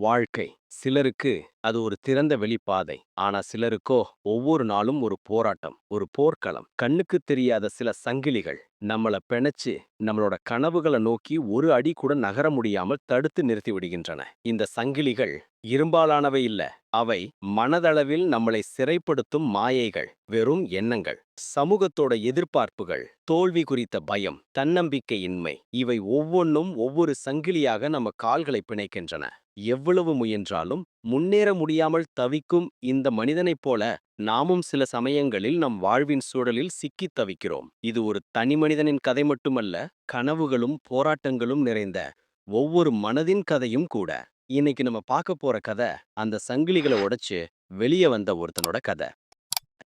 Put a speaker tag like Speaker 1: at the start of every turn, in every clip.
Speaker 1: வாழ்க்கை. சிலருக்கு அது ஒரு திறந்த வெளிப்பாதை. ஆனா சிலருக்கோ ஒவ்வொரு நாளும் ஒரு போராட்டம், ஒரு போர்க்களம். கண்ணுக்கு தெரியாத சில சங்கிலிகள் நம்மள பிணைச்சு, நம்மளோட கனவுகள நோக்கி ஒரு அடி கூட நகர முடியாமல் தடுத்து நிறுத்தி விடுகின்றன. இந்த சங்கிலிகள் இரும்பாலானவை இல்ல. அவை மனதளவில் நம்மளை சிறைப்படுத்தும் மாயைகள், வெறும் எண்ணங்கள். சமூகத்தோட எதிர்பார்ப்புகள், தோல்வி குறித்த பயம், தன்னம்பிக்கையின்மை, இவை ஒவ்வொன்னும் ஒவ்வொரு சங்கிலியாக நம்ம கால்களை பிணைக்கின்றன. எவ்வளவு முயன்றாலும் முன்னேற முடியாமல் தவிக்கும் இந்த மனிதனைப் போல நாமும் சில சமயங்களில் நம் வாழ்வின் சூழலில் சிக்கித் தவிக்கிறோம். இது ஒரு தனி மனிதனின் கதை மட்டுமல்ல, கனவுகளும் போராட்டங்களும் நிறைந்த ஒவ்வொரு மனதின் கதையும் கூட. இன்னைக்கு நம்ம பார்க்க போற கதை அந்த சங்கிலிகளை உடைச்சு வெளியே வந்த ஒருத்தனோட கதை.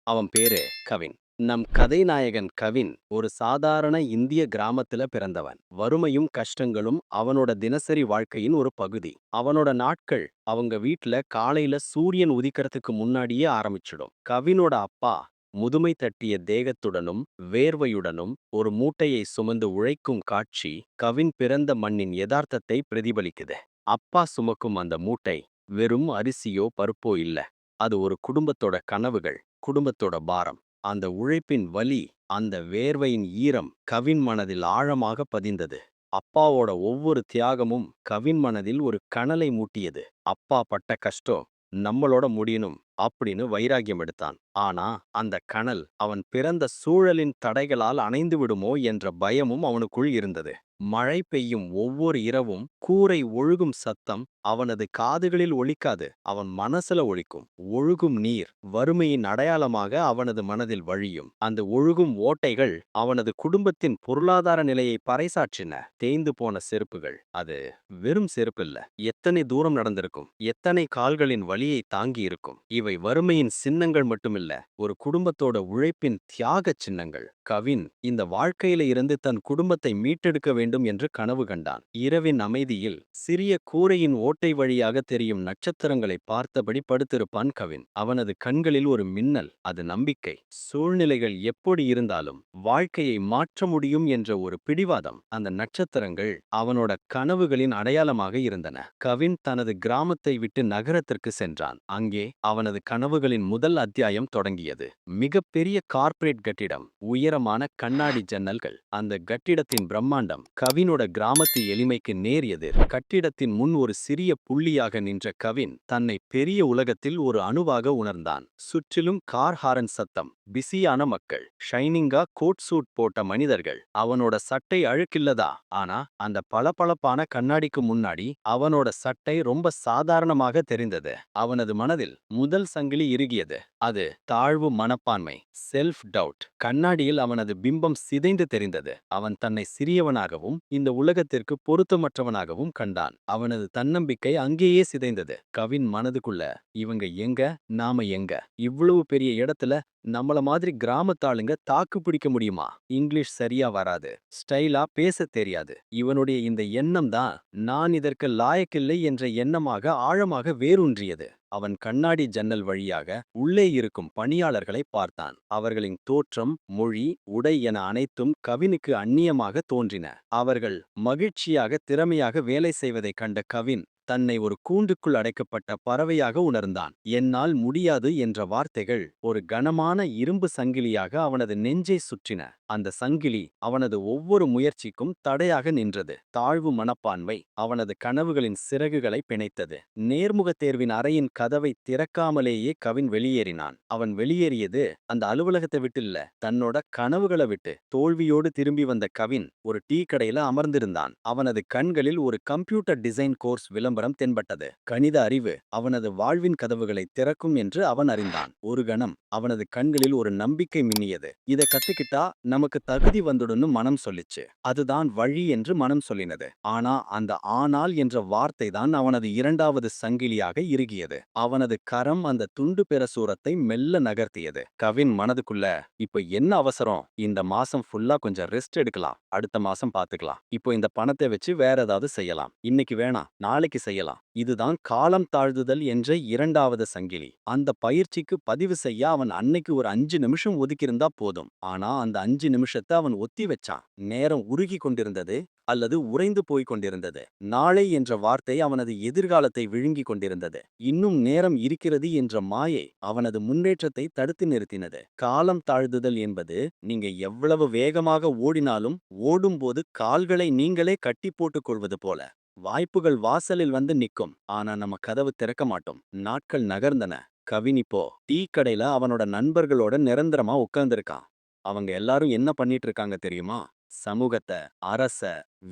Speaker 1: அவன் பேரு கவின். நம் கதைநாயகன் கவின் ஒரு சாதாரண இந்திய கிராமத்துல பிறந்தவன். வறுமையும் கஷ்டங்களும் அவனோட தினசரி வாழ்க்கையின் ஒரு பகுதி. அவனோட நாட்கள் அவங்க வீட்ல காலையில சூரியன் உதிக்கிறதுக்கு முன்னாடியே ஆரம்பிச்சிடும். கவினோட அப்பா முதுமை தட்டிய தேகத்துடனும் வேர்வையுடனும் ஒரு மூட்டையை சுமந்து உழைக்கும் காட்சி கவின் பிறந்த மண்ணின் யதார்த்தத்தை பிரதிபலிக்குது. அப்பா சுமக்கும் அந்த மூட்டை வெறும் அரிசியோ பருப்போ இல்ல. அது ஒரு குடும்பத்தோட கனவுகள், குடும்பத்தோட பாரம். அந்த உழைப்பின் வலி, அந்த வேர்வையின் ஈரம் கவின் மனதில் ஆழமாக பதிந்தது. அப்பாவோட ஒவ்வொரு தியாகமும் கவின் மனதில் ஒரு கனலை மூட்டியது. அப்பா பட்ட கஷ்டம் நம்மளோட முடியணும் அப்படின்னு வைராகியம் எடுத்தான். ஆனா அந்த கனல் அவன் பிறந்த சூழலின் தடைகளால் அணைந்து விடுமோ என்ற பயமும் அவனுக்குள் இருந்தது. மழை பெய்யும் ஒவ்வொரு இரவும் கூரை ஒழுகும் சத்தம் அவனது காதுகளில் ஒலிக்காது, அவன் மனசுல ஒலிக்கும். ஒழுகும் நீர் வறுமையின் அடையாளமாக அவனது மனதில் வழியும். அந்த ஒழுகும் ஓட்டைகள் அவனது குடும்பத்தின் பொருளாதார நிலையை பறைசாற்றின. தேய்ந்து போன செருப்புகள், அது வெறும் செருப்பில்ல. எத்தனை தூரம் நடந்திருக்கும், எத்தனை கால்களின் வலியை தாங்கி இருக்கும். இவை வறுமையின் சின்னங்கள் மட்டுமில்ல, ஒரு குடும்பத்தோட உழைப்பின் தியாக சின்னங்கள். கவின் இந்த வாழ்க்கையில இருந்து தன் குடும்பத்தை மீட்டெடுக்க வேண்டும் என்று கனவு கண்டான். இரவின் அமைதியில் சிறிய கூரையின் ஓட்டை வழியாக தெரியும் நட்சத்திரங்களை பார்த்தபடி படுத்திருப்பான் கவின். அவனது கண்களில் ஒரு மின்னல், அது நம்பிக்கை. சூழ்நிலைகள் எப்படி இருந்தாலும் வாழ்க்கையை மாற்ற முடியும் என்ற ஒரு பிடிவாதம். அந்த நட்சத்திரங்கள் அவனோட கனவுகளின் அடையாளமாக இருந்தன. கவின் தனது கிராமத்தை விட்டு நகரத்திற்கு சென்றான். அங்கே அவனது கனவுகளின் முதல் அத்தியாயம் தொடங்கியது. மிகப்பெரிய கார்ப்பரேட் கட்டிடம், உயரமான கண்ணாடி ஜன்னல்கள். அந்த கட்டிடத்தின் பிரம்மாண்டம் கவினோட கிராமத்து எளிமைக்கு நேர் எதிர். கட்டிடத்தின் முன் ஒரு சிறிய புள்ளியாக நின்ற கவின் தன்னை பெரிய உலகத்தில் ஒரு அணுவாக உணர்ந்தான். சுற்றிலும் கார் ஹாரன் சத்தம், பிஸியான மக்கள், ஷைனிங்கா கோட் சூட் போட்ட மனிதர்கள். அவனோட சட்டை அழுக்கில்லதா, ஆனா அந்த பளபளப்பான கண்ணாடிக்கு முன்னாடி அவனோட சட்டை ரொம்ப சாதாரணமாக தெரிந்தது. அவனது மனதில் முதல் சங்கிலி இறுகியது. அது தாழ்வு மனப்பான்மை, செல்ஃப் டவுட். கண்ணாடியில் அவனது பிம்பம் சிதைந்து தெரிந்தது. அவன் தன்னை சிறியவனாகவும் இந்த உலகத்திற்கு பொருத்தமற்றவனாகவும் கண்டான். அவனது தன்னம்பிக்கை அங்கேயே சிதைந்தது. கவின் மனதுக்குள்ள, இவங்க எங்க, நாம எங்க? இவ்வளவு பெரிய இடத்துல நம்மள மாதிரி கிராமத்தாளுங்க தாக்கு பிடிக்க முடியுமா? இங்கிலீஷ் சரியா வராது, ஸ்டைலா பேச தெரியாது. இவனுடைய இந்த எண்ணம் தான் நான் இதற்கு லாயக்கில்லை என்ற எண்ணமாக ஆழமாக வேரூன்றியது. அவன் கண்ணாடி ஜன்னல் வழியாக உள்ளே இருக்கும் பணியாளர்களை பார்த்தான். அவர்களின் தோற்றம், மொழி, உடை என அனைத்தும் கவினுக்கு அந்நியமாக தோன்றின. அவர்கள் மகிழ்ச்சியாக திறமையாக வேலை செய்வதைக் கண்ட கவின் தன்னை ஒரு கூண்டுக்குள் அடைக்கப்பட்ட பறவையாக உணர்ந்தான். என்னால் முடியாது என்ற வார்த்தைகள் ஒரு கனமான இரும்பு சங்கிலியாக அவனது நெஞ்சை சுற்றின. அந்த சங்கிலி அவனது ஒவ்வொரு முயற்சிக்கும் தடையாக நின்றது. தாழ்வு மனப்பான்மை அவனது கனவுகளின் சிறகுகளை பிணைத்தது. நேர்முக தேர்வின் அறையின் கதவை திறக்காமலேயே கவின் வெளியேறினான். அவன் வெளியேறியது அந்த அலுவலகத்தை விட்டு இல்ல, தன்னோட கனவுகளை விட்டு. தோல்வியோடு திரும்பி வந்த கவின் ஒரு டீ கடையில அமர்ந்திருந்தான். அவனது கண்களில் ஒரு கம்ப்யூட்டர் டிசைன் கோர்ஸ் விளம்பரம் தென்பட்டது. கணித அறிவு அவனது வாழ்வின் கதவுகளை திறக்கும் என்று அவன் அறிந்தான். ஒரு கணம் அவனது கண்களில் ஒரு நம்பிக்கை மின்னியது. இத கத்துக்கிட்டா நமக்கு தகுதி வந்துடும்னு மனம் சொல்லிச்சு. அதுதான் வழி என்று மனம் சொல்லினது. ஆனா அந்த ஆனால் என்ற வார்த்தை தான் அவனது இரண்டாவது சங்கிலியாக இறுகியது. அவனது கரம் அந்த துண்டு பிரசுரத்தை மெல்ல நகர்த்தியது. கவின் மனதுக்குள்ள, இப்ப என்ன அவசரம்? இந்த மாசம் ஃபுல்லா கொஞ்சம் ரெஸ்ட் எடுக்கலாம், அடுத்த மாசம் பாத்துக்கலாம். இப்போ இந்த பணத்தை வச்சு வேற ஏதாவது செய்யலாம். இன்னைக்கு வேணாம், நாளைக்கு
Speaker 2: செய்யலாம். இதுதான் காலம் தாழ்த்துதல் என்ற 2வது சங்கிலி. அந்த பயிற்சிக்கு பதிவு செய்ய அவன் அன்னைக்கு ஒரு 5 நிமிஷம் ஒதுக்கியிருந்தா போதும். ஆனா அந்த 5 நிமிஷத்த அவன் ஒத்தி வச்சான். நேரம் உருகி கொண்டிருந்தது அல்லது உறைந்து போய்க் கொண்டிருந்தது. நாளை என்ற வார்த்தை அவனது எதிர்காலத்தை விழுங்கிக் கொண்டிருந்தது. இன்னும் நேரம் இருக்கிறது என்ற மாயை அவனது முன்னேற்றத்தை தடுத்து நிறுத்தினது. காலம் தாழ்த்துதல் என்பது நீங்க எவ்வளவு வேகமாக ஓடினாலும் ஓடும்போது கால்களை நீங்களே கட்டி போட்டுக் கொள்வது போல. வாய்ப்புகள் வாசலில் வந்து நிக்கும். ஆனா நம்ம கதவு திறக்க மாட்டோம். நாட்கள் நகர்ந்தன. கவின் இப்போ டீ கடையில அவனோட நண்பர்களோட நிரந்தரமா உட்கார்ந்திருக்கான். அவங்க எல்லாரும் என்ன பண்ணிட்டு இருக்காங்க தெரியுமா? சமூகத்த, அரச,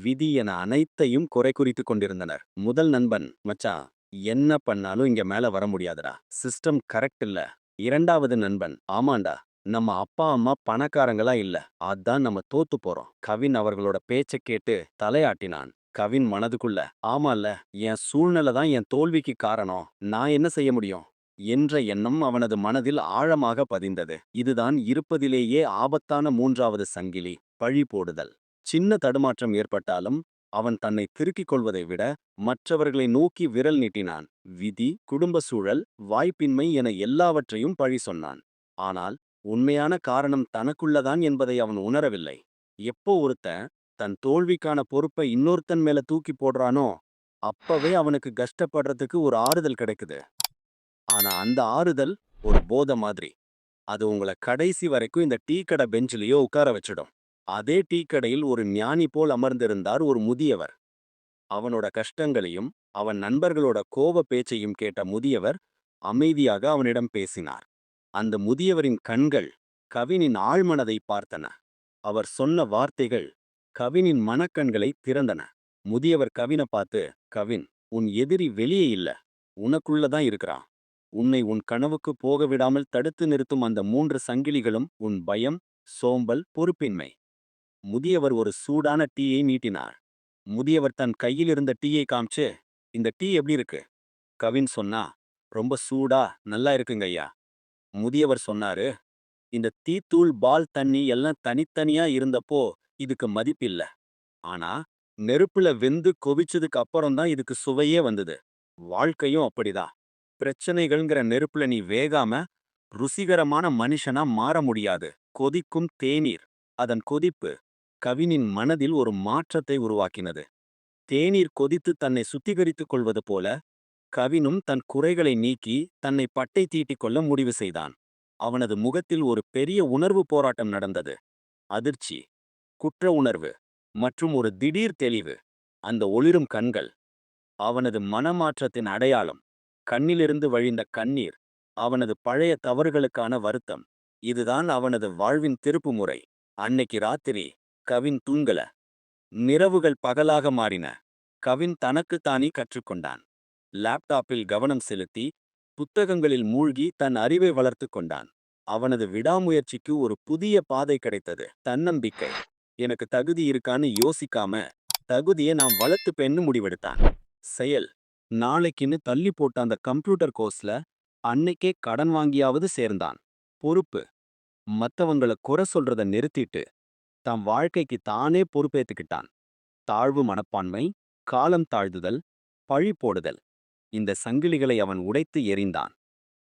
Speaker 2: விதி என அனைத்தையும் குறை குறித்துக் கொண்டிருந்தனர். முதல் நண்பன், மச்சான், என்ன பண்ணாலும் இங்க மேல வர முடியாதுடா. சிஸ்டம் கரெக்ட் இல்ல. 2வது நண்பன், ஆமாண்டா, நம்ம அப்பா அம்மா பணக்காரங்களா இல்ல. அதான் நம்ம தோத்து போறோம். கவின் அவர்களோட பேச்சைக் கேட்டு தலையாட்டினான். கவின் மனதுக்குள்ள, ஆமால்ல, என் சூழ்நிலை தான் என் தோல்விக்கு காரணம். நான் என்ன செய்ய முடியும் என்ற எண்ணம் அவனது மனதில் ஆழமாக பதிந்தது. இதுதான் இருப்பதிலேயே ஆபத்தான 3வது சங்கிலி, பழி போடுதல். சின்ன தடுமாற்றம் ஏற்பட்டாலும் அவன் தன்னை திருக்கிக் கொள்வதை விட மற்றவர்களை நோக்கி விரல் நீட்டினான். விதி, குடும்ப சூழல், வாய்ப்பின்மை என எல்லாவற்றையும் பழி சொன்னான். ஆனால் உண்மையான காரணம் தனக்குள்ளதான் என்பதை அவன் உணரவில்லை. எப்போ ஒருத்தன் தன் தோல்விக்கான பொறுப்பை இன்னொருத்தன் மேல தூக்கி போடுறானோ அப்பவே அவனுக்கு கஷ்டப்படுறதுக்கு ஒரு ஆறுதல் கிடைக்குது. ஆனா அந்த ஆறுதல் ஒரு போதை மாதிரி. அது உங்கள கடைசி வரைக்கும் இந்த டீ கடை பெஞ்சிலேயோ உட்கார வச்சிடும். அதே டீ கடையில் ஒரு ஞானி போல் அமர்ந்திருந்தார் ஒரு முதியவர். அவனோட கஷ்டங்களையும் அவன் நண்பர்களோட கோப பேச்சையும் கேட்ட முதியவர் அமைதியாக அவனிடம் பேசினார். அந்த முதியவரின் கண்கள் கவினின் ஆழ்மனதை பார்த்தன. அவர் சொன்ன வார்த்தைகள் கவினின் மனக்கண்களை திறந்தன. முதியவர் கவினை பார்த்து, கவின், உன் எதிரி வெளியே இல்ல, உனக்குள்ளதான் இருக்கிறான். உன்னை உன் கனவுக்கு போக விடாமல் தடுத்து நிறுத்தும் அந்த 3 சங்கிலிகளும் உன் பயம், சோம்பல், பொறுப்பின்மை. முதியவர் ஒரு சூடான டீயை நீட்டினார். முதியவர் தன் கையில் இருந்த டீயை காமிச்சு, இந்த டீ எப்படி இருக்கு? கவின் சொன்னா, ரொம்ப சூடா நல்லா இருக்குங்க ஐயா. முதியவர் சொன்னாரு, இந்த தீத்தூள், பால் தண்ணி எல்லாம் தனித்தனியா இருந்தப்போ இதுக்கு மதிப்பில்ல. ஆனா நெருப்புல வெந்து கொதிச்சதுக்கு அப்புறம் தான் இதுக்கு சுவையே வந்தது. வாழ்க்கையும் அப்படிதான். பிரச்சனைகள்ங்கிற நெருப்புல நீ வேகாம ருசிகரமான மனுஷனா மாற முடியாது. கொதிக்கும் தேநீர், அதன் கொதிப்பு கவினின் மனதில் ஒரு மாற்றத்தை உருவாக்கினது. தேநீர் கொதித்து தன்னை சுத்திகரித்துக் கொள்வது போல கவினும் தன் குறைகளை நீக்கி தன்னை பட்டை தீட்டிக் கொள்ள முடிவு செய்தான். அவனது முகத்தில் ஒரு பெரிய உணர்வு போராட்டம் நடந்தது. அதிர்ச்சி, குற்ற உணர்வு மற்றும் ஒரு திடீர் தெளிவு. அந்த ஒளிரும் கண்கள் அவனது மனமாற்றத்தின் அடையாளம். கண்ணிலிருந்து வழிந்த கண்ணீர் அவனது பழைய தவறுகளுக்கான வருத்தம். இதுதான் அவனது வாழ்வின் திருப்புமுறை. அன்னைக்கு ராத்திரி கவின் தூங்கல. நிரவுகள் பகலாக மாறின. கவின் தனக்குத்தானே கற்றுக்கொண்டான். லேப்டாப்பில் கவனம் செலுத்தி புத்தகங்களில் மூழ்கி தன் அறிவை வளர்த்து கொண்டான். அவனது விடாமுயற்சிக்கு ஒரு புதிய பாதை கிடைத்தது. தன்னம்பிக்கை. எனக்கு தகுதி இருக்கான்னு யோசிக்காம தகுதியை நான் வளர்த்துப்பேன்னு முடிவெடுத்தான். செயல். நாளைக்குன்னு தள்ளி போட்ட அந்த கம்ப்யூட்டர் கோர்ஸ்ல அன்னைக்கே கடன் வாங்கியாவது சேர்ந்தான். பொறுப்பு. மத்தவங்கள குறை சொல்றத நிறுத்திட்டு தன் வாழ்க்கைக்கு தானே பொறுப்பேத்துக்கிட்டான். தாழ்வு மனப்பான்மை, காலம் தாழ்த்துதல், பழி போடுதல், இந்த சங்கிலிகளை அவன் உடைத்து எறிந்தான்.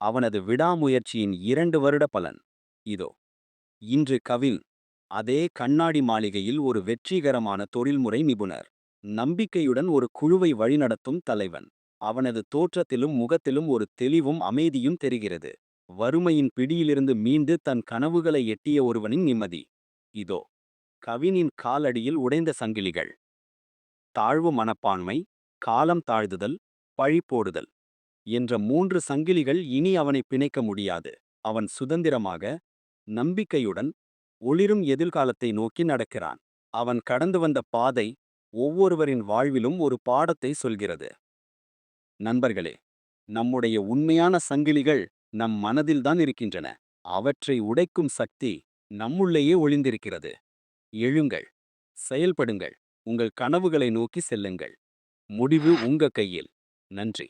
Speaker 2: அவனது விடாமுயற்சியின் 2 வருட பலன் இதோ. இன்று கவின் அதே கண்ணாடி மாளிகையில் ஒரு வெற்றிகரமான தொழில்முறை நிபுணர். நம்பிக்கையுடன் ஒரு குழுவை வழிநடத்தும் தலைவன். அவனது தோற்றத்திலும் முகத்திலும் ஒரு தெளிவும் அமைதியும் தெரிகிறது. வறுமையின் பிடியிலிருந்து மீண்டு தன் கனவுகளை எட்டிய ஒருவனின் நிம்மதி இதோ. கவினின் காலடியில் உடைந்த சங்கிலிகள். தாழ்வு மனப்பான்மை, காலம் தாழ்த்துதல், பழி போடுதல் என்ற 3 சங்கிலிகள் இனி அவனை பிணைக்க முடியாது. அவன் சுதந்திரமாக, நம்பிக்கையுடன் ஒளிரும் எதிர்காலத்தை நோக்கி நடக்கிறான். அவன் கடந்து வந்த பாதை ஒவ்வொருவரின் வாழ்விலும் ஒரு பாடத்தை சொல்கிறது. நண்பர்களே, நம்முடைய உண்மையான சங்கிலிகள் நம் மனதில்தான் இருக்கின்றன. அவற்றை உடைக்கும் சக்தி நம்முள்ளேயே ஒளிந்திருக்கிறது. எழுங்கள், செயல்படுங்கள், உங்கள் கனவுகளை நோக்கி செல்லுங்கள். முடிவு உங்க கையில். நன்றி.